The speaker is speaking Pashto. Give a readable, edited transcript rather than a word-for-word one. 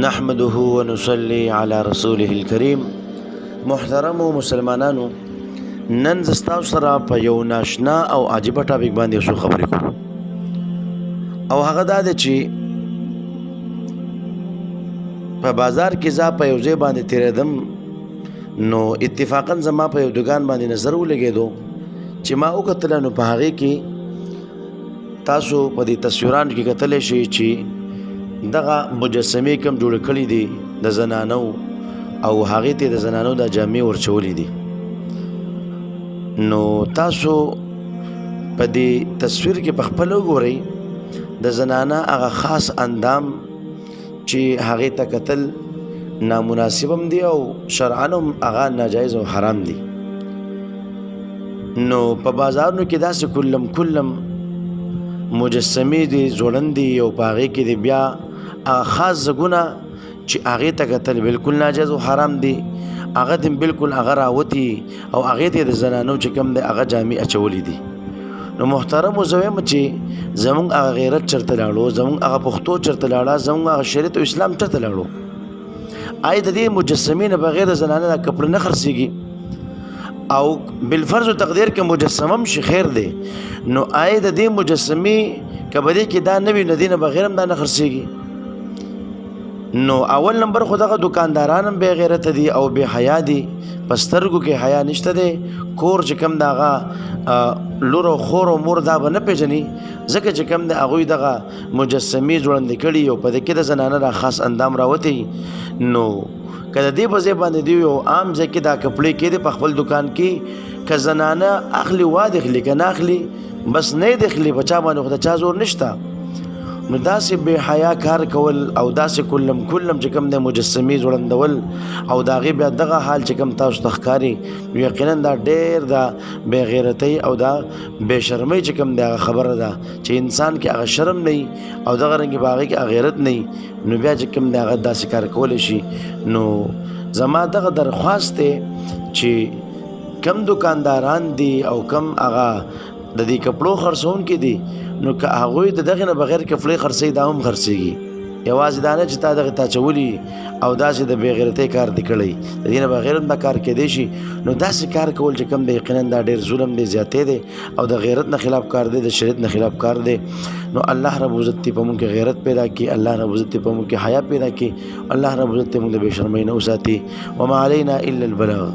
نحمده ونصلي على رسوله الكريم. محترم مسلمانانو، نن زستاو سره په یو ناشنا او عجیبه ټاپک باندې څو خبرې کوم، او هغه دا ده چې په بازار کې زه په یو ځای باندې تېرېدم، نو اتفاقا زما په یو دکان باندې نظر ولګېدو چې ما وکتله، نو په هغې کې تاسو په دې تصویرانو کې کتلی شئ چې دغه مجسمې کوم جوړې کړي دي د زنانو، او هغې ته د زنانو د جامې ورچولې دي. نو تاسو په دې تصویر کې په خپله وګورئ د زنانه هغه خاص اندام چې هغې ته کتل نامناسب هم دي او شرعاً هم هغه ناجایز او حرام دي. نو په بازارونو کې داسې کلم مجسمې دي ځوړندې، او په هغې کې دي بیا هغه خاص ځګونه چې هغې ته کتل بلکل ناجایز او حرام دي، هغه دې بلکل هغه راوتي او هغې ته د زنانو چې کوم دی هغه جامې اچولې دي. نو محترمو، زه وایم چې زمونږ هغه غیرت چرته لاړو، زمونږ هغه پښتو چرته لاړه، زمونږ هغه شریعت او اسلام چرته لاړو. آیا د دې مجسمې نه بغیر د زنانه د کپړه نه خرڅېږي؟ او بالفرض و تقدیر کې مجسمه هم شي خیر دی، نو آیا د دې مجسمې که په دې کې دا نه وي، د دې نه بغیر هم دا نه خرڅېږي؟ نو اول نمبر خو دغه دکانداران هم بې غیرته دي او بې حیا دي، په سترګو کې حیا نشته دی. کور چې کوم د هغه لور او خور او مور دا به نه پېژني، ځکه چې کوم د هغوی دغه مجسمې ځوړندې کړي او په دې کې د زنانه را خاص اندام راوتی. نو که د دې په ځای باندې دی یو عام ځای کې دا کپړې کېدې په خپل دکان کې، که زنانه اخلي وادخلي که نه اخلي بس نه یې دخلي، په چا باندې خو د چا زور نشته. نو داسې بې حیا کار کول او داسې کلم چې کوم د مجسمې ځوړندول او د هغې بیا دغه حال چې کوم تاسو ته ښکاري، نو یقینا دا ډېر د بې غیرتۍ او دا بې شرمۍ چې کوم د هغه خبره ده چې انسان کې هغه شرم نه وي او دغه رنګې په هغې کې هغه غیرت نه وي، نو بیا چې کوم د هغه داسې کار کولی شي. نو زما دغه درخواست دی چې کم دکانداران دي او کم هغه د دې کپړو خرڅونکي دي، نو که هغوی د دغې نه بغیر کپړې خرڅوي دا هم خرڅېږي. یوازې دا نه چې تا دغې تا اچولي او داسې د بې غیرتۍ کار دې کړی، د دې نه بغیر هم دا کار کیدی شي. نو داسې کار کول چې کوم دی یقینا دا ډېر ظلم دی، زیاتې دی او د غیرت نه خلاف کار دی، د شریعت نه خلاف کار دی. نو الله رب عزت دې په موږ کې غیرت پیدا کړي، الله رب عزت دې په موږ کې حیا پیدا کړي، الله رب عزت دې موږ د بې شرمۍ نه وساتي. وما علینا الا البلاغ.